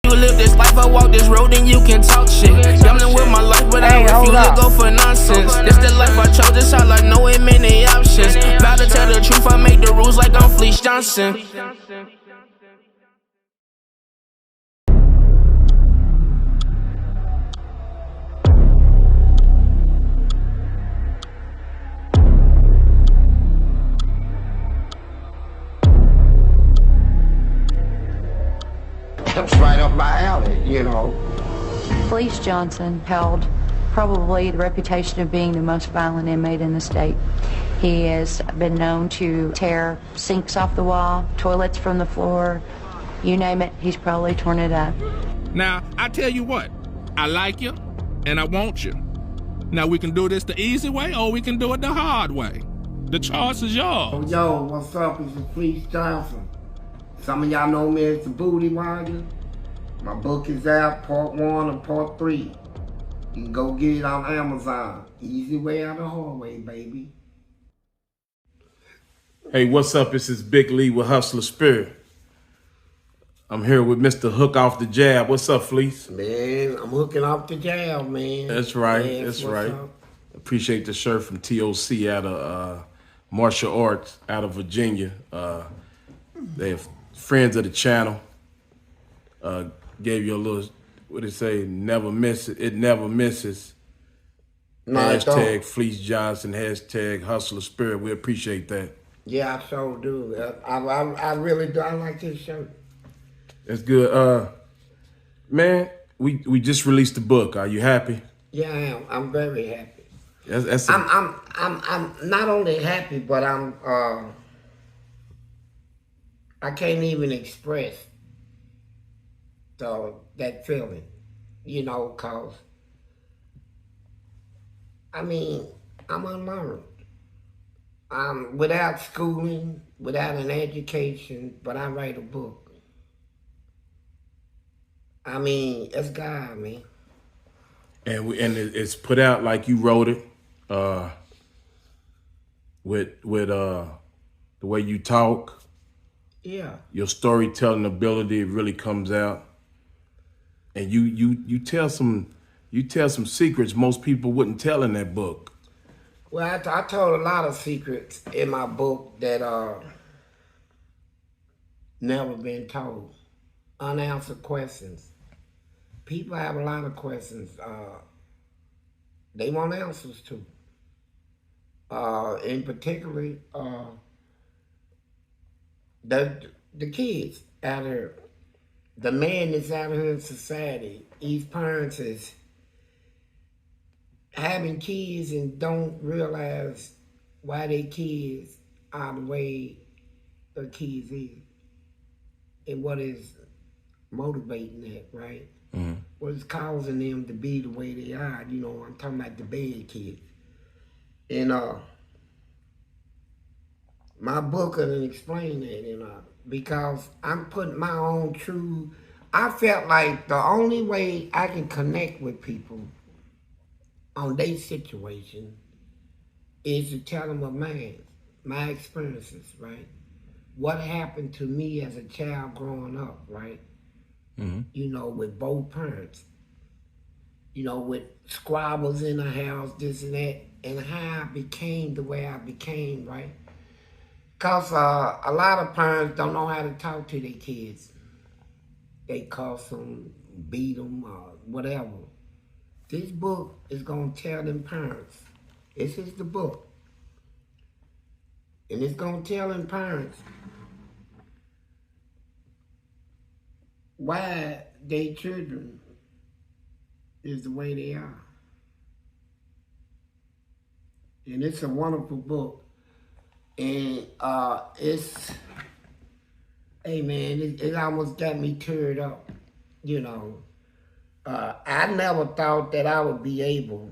you live this life or walk this road, then you can talk shit. Gambling with my life, but I refuse to go for nonsense. This the life I chose, this all I know, ain't many options. Vow to tell the truth, I make the rules like I'm Fleece Johnson. That's right up my alley, you know. Fleece Johnson held probably the reputation of being the most violent inmate in the state. He has been known to tear sinks off the wall, toilets from the floor, you name it, he's probably torn it up. Now, I tell you what, I like you and I want you. Now, we can do this the easy way or we can do it the hard way. The choice is yours. Yo, what's up? It's the Fleece Johnson. Some of y'all know me as the Booty Wagon. My book is out, part 1 and part 3. You can go get it on Amazon. Easy way out the hard way, baby. Hey, what's up? This is Big Lee with Hustler Spirit. I'm here with Mr. Hook Off the Jab. What's up, Fleece? Man, I'm hooking off the jab, man. That's right, Man, that's what's right. up? Appreciate the shirt from TOC out of Martial Arts out of Virginia. They're friends of the channel. Gave you a little, what it say, never miss it. It never misses. No, it don't. Hashtag Fleece Johnson, hashtag Hustler Spirit. We appreciate that. Yeah, I sure do. I really do. I like this shirt. That's good. Man, we just released the book. Are you happy? Yeah, I am. I'm very happy. That's I'm not only happy, but I can't even express that feeling, you know, cause I mean, I'm unlearned. I'm without schooling, without an education, but I write a book. I mean, it's God, man. And it's put out like you wrote it, with the way you talk. Yeah. Your storytelling ability really comes out, and you tell some secrets most people wouldn't tell in that book. Well, I told a lot of secrets in my book that never been told. Unanswered questions. People have a lot of questions they want answers to. In particular, the kids out here, the man that's out here in society, these parents is having kids and don't realize why their kids are the way their kids is and what is motivating that, right? Mm-hmm. What is causing them to be the way they are, you know, I'm talking about the bad kids. And my book will explain that, and because I'm putting my own true, I felt like the only way I can connect with people on their situation is to tell them of mine, my experiences, right? What happened to me as a child growing up, right? Mm-hmm. You know, with both parents. You know, with squabbles in the house, this and that, and how I became the way I became, right? Because a lot of parents don't know how to talk to their kids. They cuss them, beat them, or whatever. This book is going to tell them parents. This is the book. And it's going to tell them parents why their children is the way they are. And it's a wonderful book. And it's, hey man, it almost got me teared up, you know. I never thought that I would be able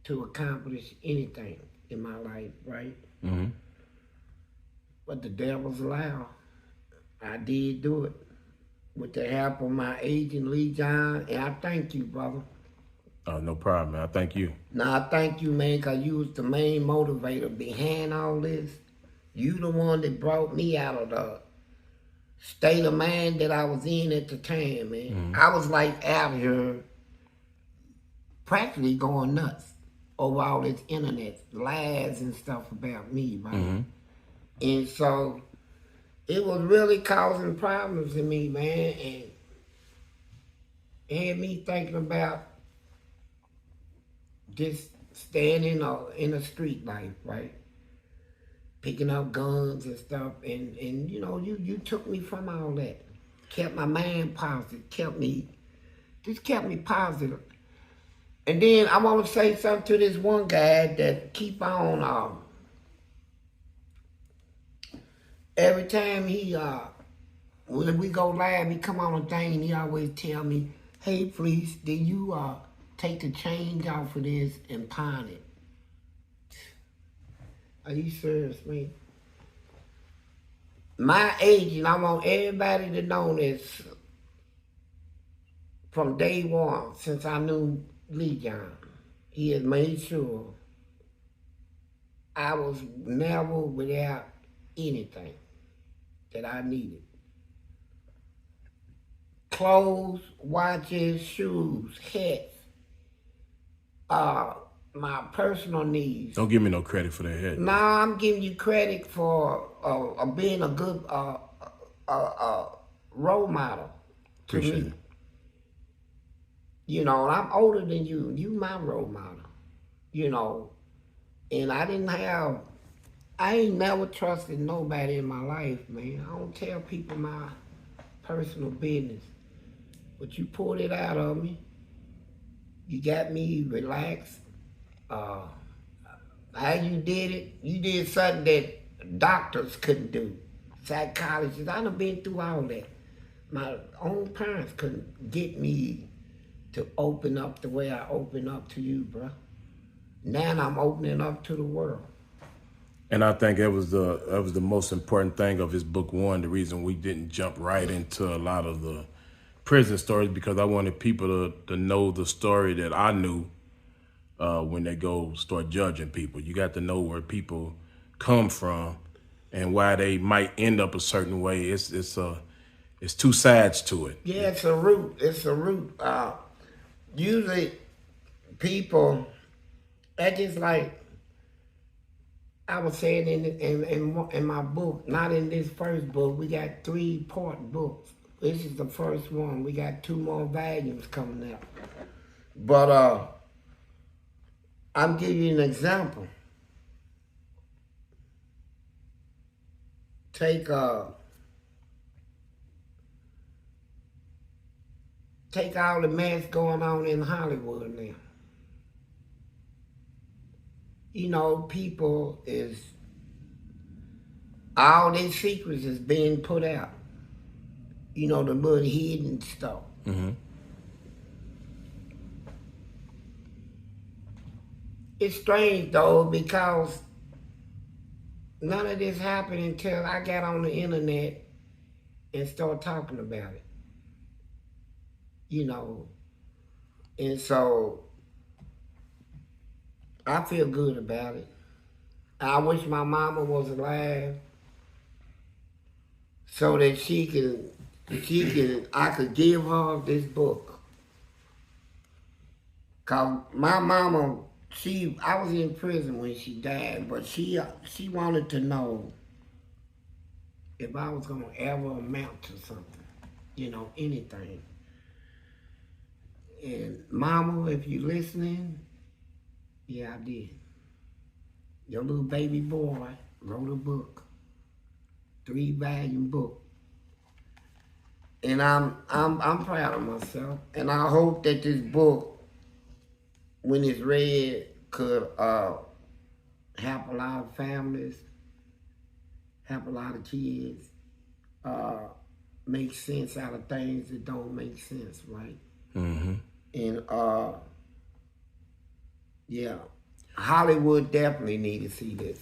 to accomplish anything in my life, right? Mm-hmm. But the devil's allowed. I did do it with the help of my agent, Lee John, and I thank you, brother. Oh, no problem, man. I thank you. Now, I thank you, man, because you was the main motivator behind all this. You the one that brought me out of state of mind that I was in at the time, man. I was like out here practically going nuts over all this internet lies and stuff about me, right? And so it was really causing problems in me, man, and it had me thinking about just staying in a street life, right? Picking up guns and stuff, and you know, you took me from all that. Kept my mind positive, kept me positive. And then I want to say something to this one guy that keep on, every time when we go live, he come on a thing and he always tell me, hey, Fleece, did you take the change off of this and pawn it? Are you serious, man? My agent, I want everybody to know this from day one, since I knew Lee John. He has made sure I was never without anything that I needed. Clothes, watches, shoes, hats, my personal needs. Don't give me no credit for that hat. Nah, I'm giving you credit for being a good role model to Appreciate me. it. You know, I'm older than you. You my role model. You know, and I ain't never trusted nobody in my life, man. I don't tell people my personal business. But you pulled it out of me. You got me relaxed. How you did it, you did something that doctors couldn't do. Psychologists, I done been through all that. My own parents couldn't get me to open up the way I open up to you, bro. Now I'm opening up to the world. And I think that was the most important thing of his book one. The reason we didn't jump right into a lot of the prison stories, because I wanted people to know the story that I knew when they go start judging people. You got to know where people come from and why they might end up a certain way. It's two sides to it. Yeah, it's a root. It's a root. Usually people, that's just like I was saying in my book, not in this first book. We got 3-part books. This is the first one. We got 2 more volumes coming out. But I'm giving you an example. Take all the mess going on in Hollywood now. You know, people all their secrets is being put out. You know, the little hidden stuff. Mm-hmm. It's strange though, because none of this happened until I got on the internet and started talking about it. You know, and so I feel good about it. I wish my mama was alive so that I could give her this book. Cause my mama, I was in prison when she died, but she wanted to know if I was gonna ever amount to something, you know, anything. And mama, if you listening, yeah, I did. Your little baby boy wrote a book, 3-volume book. And I'm proud of myself. And I hope that this book, when it's read, could help a lot of families, help a lot of kids, make sense out of things that don't make sense, right? Mm-hmm. And yeah, Hollywood definitely need to see this.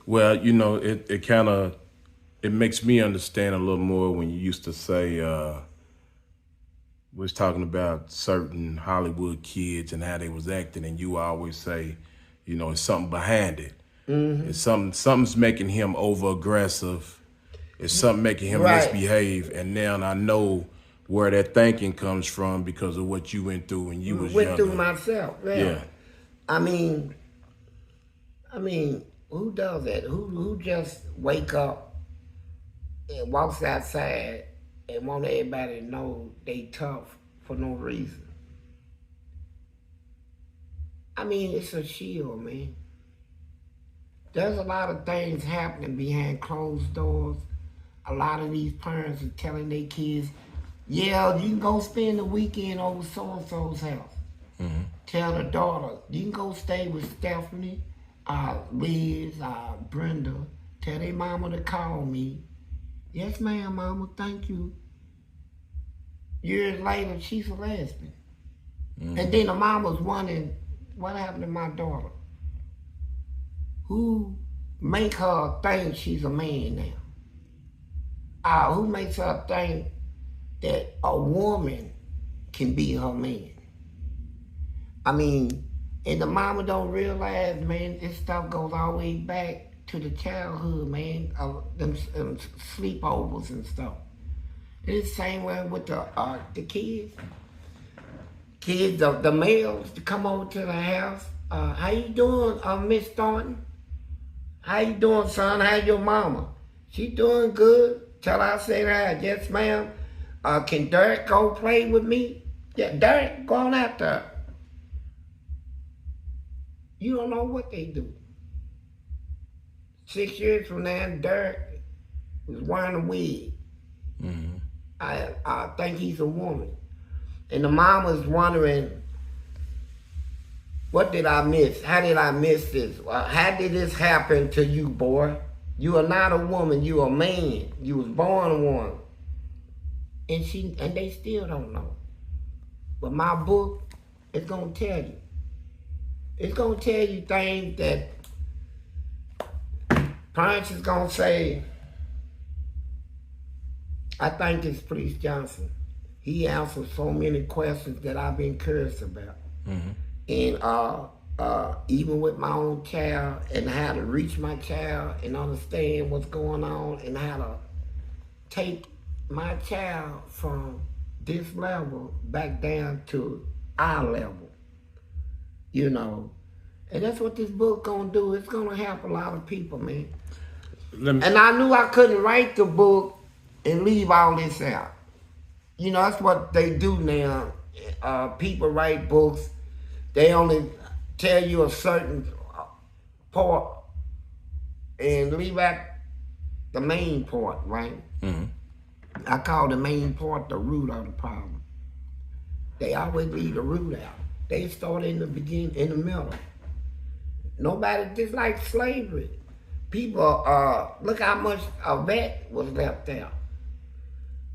Well, you know, it kind of, it makes me understand a little more when you used to say, was talking about certain Hollywood kids and how they was acting, and you always say, you know, it's something behind it. Mm-hmm. It's something's making him over aggressive, It's something making him misbehave, and now I know where that thinking comes from because of what you went through when you was went younger. through myself. Yeah. I mean, who does that? Who just wake up and walks outside and want everybody to know they tough for no reason? I mean, it's a shield, man. There's a lot of things happening behind closed doors. A lot of these parents are telling their kids, yeah, you can go spend the weekend over so-and-so's house. Mm-hmm. Tell the daughter, you can go stay with Stephanie, Liz, Brenda. Tell their mama to call me. Yes, ma'am, mama, thank you. Years later, she's a lesbian. Mm-hmm. And then the mama's wondering, what happened to my daughter? Who make her think she's a man now? Who makes her think that a woman can be her man? I mean, and the mama don't realize, man, this stuff goes all the way back to the childhood, man, of them sleepovers and stuff. It's the same way with the kids. Kids, the males, to come over to the house. How you doing, Miss Thornton? How you doing, son? How's your mama? She doing good. Tell her I said hi. Yes, ma'am. Can Derek go play with me? Yeah, Derek, go on out there. You don't know what they do. 6 years from now, Derek was wearing a wig. Mm-hmm. I think he's a woman. And the mama's wondering, what did I miss? How did I miss this? How did this happen to you, boy? You are not a woman, you are a man. You was born one. And they still don't know. But my book is gonna tell you. It's gonna tell you things that parents is gonna say. I think it's Fleece Johnson. He answered so many questions that I've been curious about. Mm-hmm. And even with my own child and how to reach my child and understand what's going on and how to take my child from this level back down to our level, you know. And that's what this book gonna do. It's gonna help a lot of people, man. And I knew I couldn't write the book and leave all this out. You know, that's what they do now. People write books. They only tell you a certain part and leave out the main part, right? Mm-hmm. I call the main part the root of the problem. They always leave the root out. They start in the beginning, in the middle. Nobody, just like slavery. People, look how much of that was left out.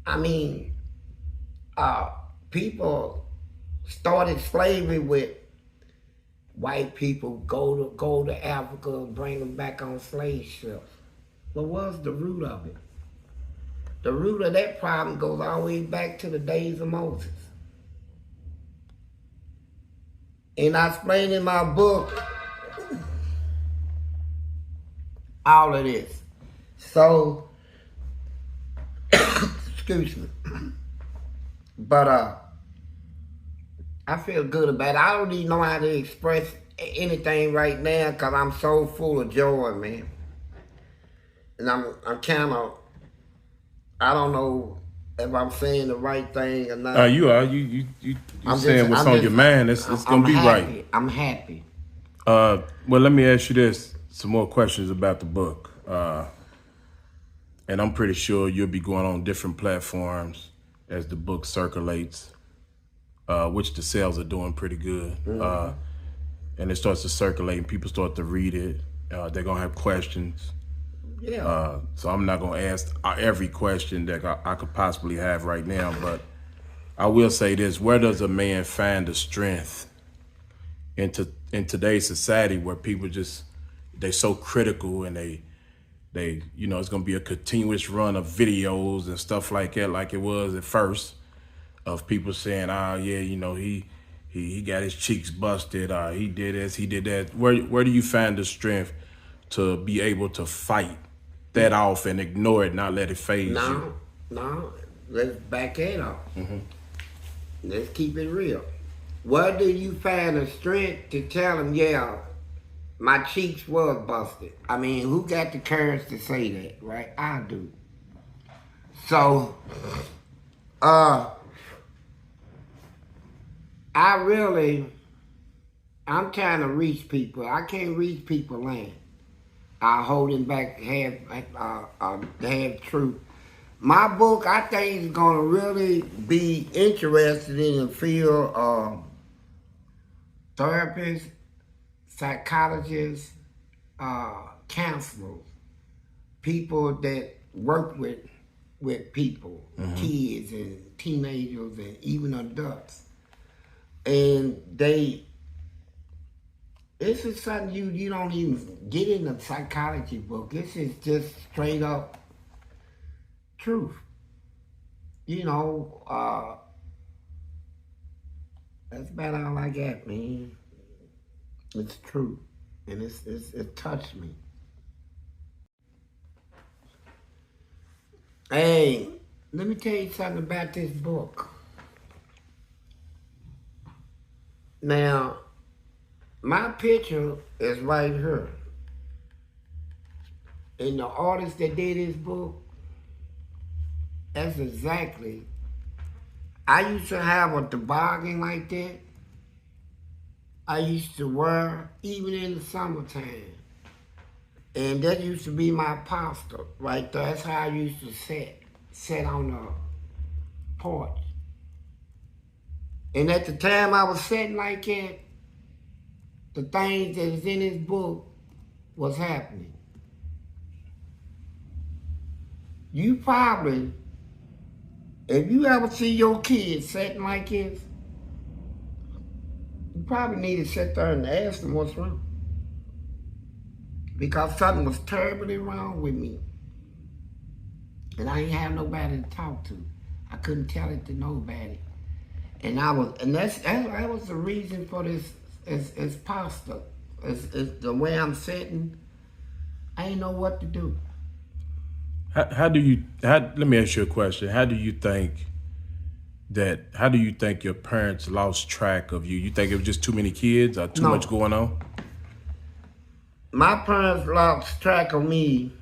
I mean, people started slavery with white people go to Africa and bring them back on slave ships. But what's the root of it? The root of that problem goes all the way back to the days of Moses. And I explain in my book all of this. So, excuse me. But I feel good about it. I don't even know how to express anything right now because I'm so full of joy, man. And I'm kind of, I don't know if I'm saying the right thing or not. You are. You saying what's on your mind. It's going to be happy. right. I'm happy. Well, let me ask you this. Some more questions about the book. And I'm pretty sure you'll be going on different platforms as the book circulates, which the sales are doing pretty good. Mm-hmm. And it starts to circulate and people start to read it. They're going to have questions. Yeah. So I'm not going to ask every question that I could possibly have right now, but I will say this. Where does a man find the strength in today's society where people they're so critical and they it's going to be a continuous run of videos and stuff like that, like it was at first, of people saying, he got his cheeks busted, he did this, he did that. Where do you find the strength to be able to fight that off and ignore it, not let it phase you? No. Let's back it up. Let's keep it real. Where do you find the strength to tell them, yeah, my cheeks was busted? I mean, who got the courage to say that, right? I do. So, I'm trying to reach people. I can't reach people land. I holding back half truth. My book, I think, is going to really be interested in the field of therapists, psychologists, counselors, people that work with people, kids and teenagers and even adults. And this is something you don't even get in a psychology book. This is just straight up truth. You know, that's about all I got, man. It's true. And it touched me. Hey, let me tell you something about this book. Now, my picture is right here. And the artist that did this book, that's exactly. I used to have a toboggan like that. I used to wear, even in the summertime. And that used to be my posture right there. That's how I used to sit on the porch. And at the time I was sitting like that, the things that is in this book was happening. You probably, if you ever see your kids sitting like this, you probably need to sit there and ask them what's wrong. Because something was terribly wrong with me. And I ain't have nobody to talk to. I couldn't tell it to nobody. And that was the reason for this is posture. It's the way I'm sitting, I ain't know what to do. Let me ask you a question. How do you think your parents lost track of you? You think it was just too many kids or too much going on? My parents lost track of me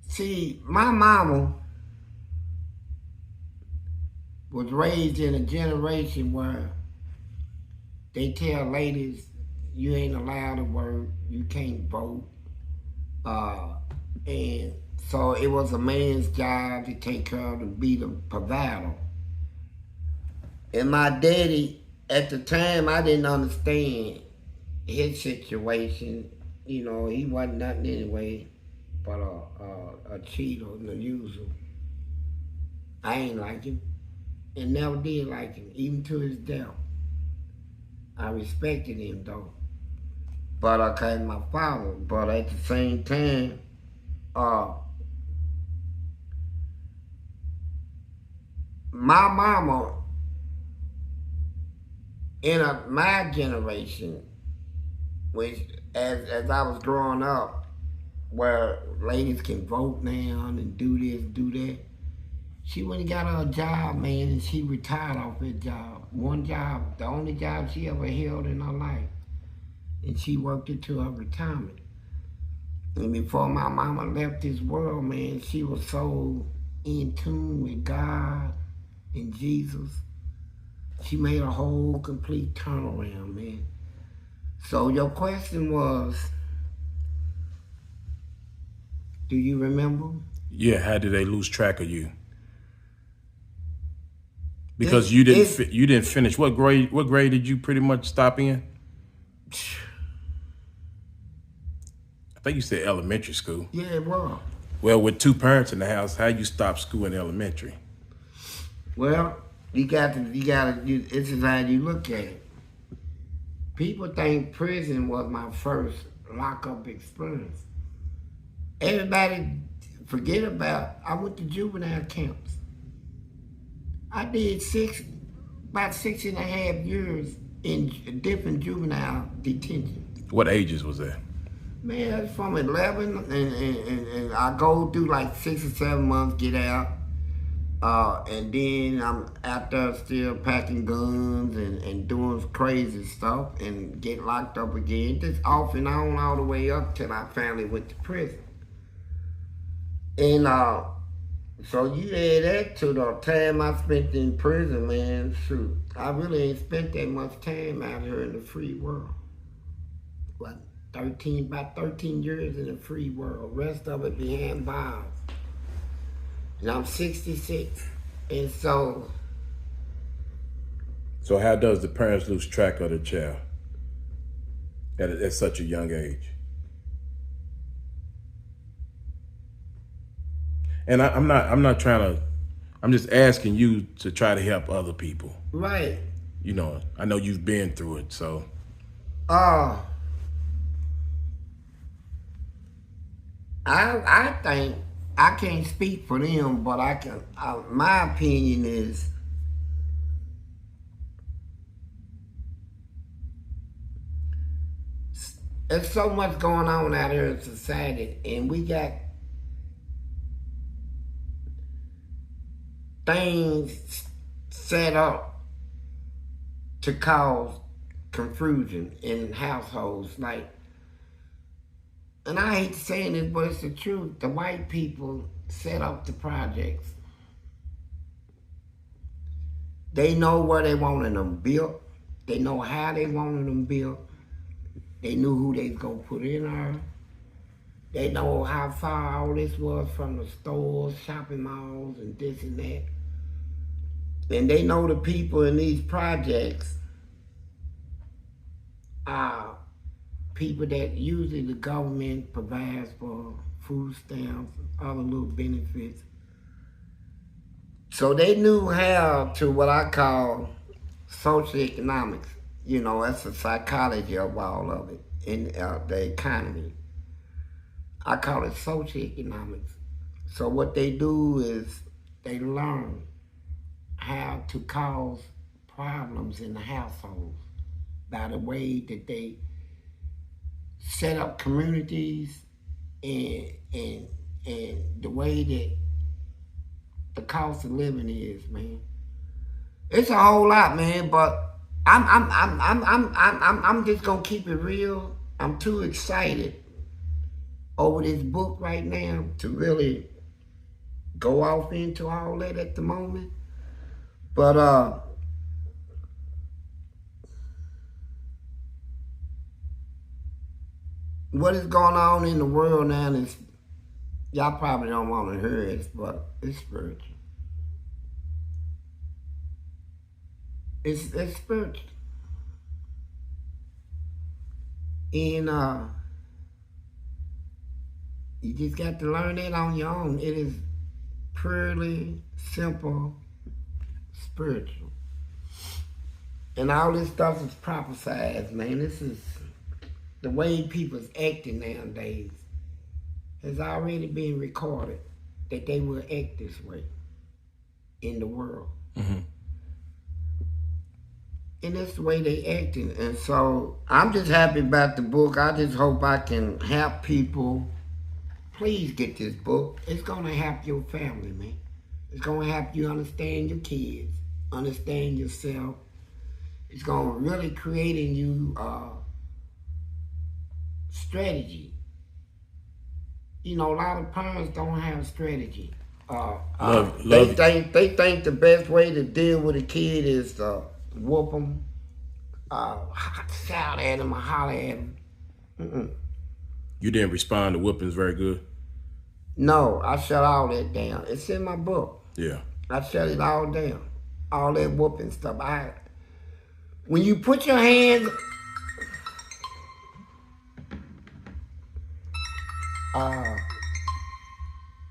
see, my mama was raised in a generation where they tell ladies, you ain't allowed to work, you can't vote. And so it was a man's job to take care of and be the provider. And my daddy, at the time, I didn't understand his situation. You know, he wasn't nothing anyway but a cheater and a user. I ain't like him and never did like him, even to his death. I respected him though. But I came my father. But at the same time, my mama, in my generation, which as I was growing up, where ladies can vote now and do this, do that, she went and got her a job, man, and she retired off that job. One job, the only job she ever held in her life. And she worked it to her retirement. And before my mama left this world, man, she was so in tune with God and Jesus. She made a whole complete turnaround, man. So your question was, do you remember? Yeah, how did they lose track of you? Because you didn't finish. What grade did you pretty much stop in? I think you said elementary school. Yeah, it was. Well, with two parents in the house, how you stop school in elementary? Well, this is how you look at it. People think prison was my first lockup experience. Everybody forget about, I went to juvenile camps. I did about 6.5 years in different juvenile detention. What ages was that? Man, it's from 11, and I go through like 6 or 7 months, get out. And then I'm out there still packing guns and doing crazy stuff and get locked up again. Just off and on all the way up till I finally went to prison. And so you add that to the time I spent in prison, man, shoot. I really ain't spent that much time out here in the free world. What, about 13 years in the free world. Rest of it behind bars. And I'm 66, and so... So how does the parents lose track of the child at such a young age? And I'm not trying to, I'm just asking you to try to help other people. Right. You know, I know you've been through it, so. I think, I can't speak for them, but I can. My opinion is there's so much going on out here in society, and we got things set up to cause confusion in households, like. And I hate saying this, but it's the truth. The white people set up the projects. They know where they wanted them built. They know how they wanted them built. They knew who they was gonna put in there. They know how far all this was from the stores, shopping malls, and this and that. And they know the people in these projects are people that usually the government provides for food stamps, other little benefits. So they knew how to what I call socioeconomics. You know, that's the psychology of all of it in the economy. I call it socioeconomics. So what they do is they learn how to cause problems in the households by the way that they set up communities and the way that the cost of living is, man. It's a whole lot, man, but I'm just gonna keep it real. I'm too excited over this book right now to really go off into all that at the moment. But what is going on in the world now is, y'all probably don't want to hear it, but it's spiritual. It's spiritual. And you just got to learn that on your own. It is purely simple spiritual. And all this stuff is prophesized, man. This is the way people's acting nowadays has already been recorded that they will act this way in the world. Mm-hmm. And that's the way they acting. And so I'm just happy about the book. I just hope I can help people. Please get this book. It's gonna help your family, man. It's gonna help you understand your kids, understand yourself. It's gonna really create in you strategy. You know, a lot of parents don't have strategy. They think the best way to deal with a kid is to whoop them, shout at them, or holler at them. Mm-mm. You didn't respond to whoopings very good? No, I shut all that down. It's in my book. Yeah. I shut it all down. All that whooping stuff. When you put your hands...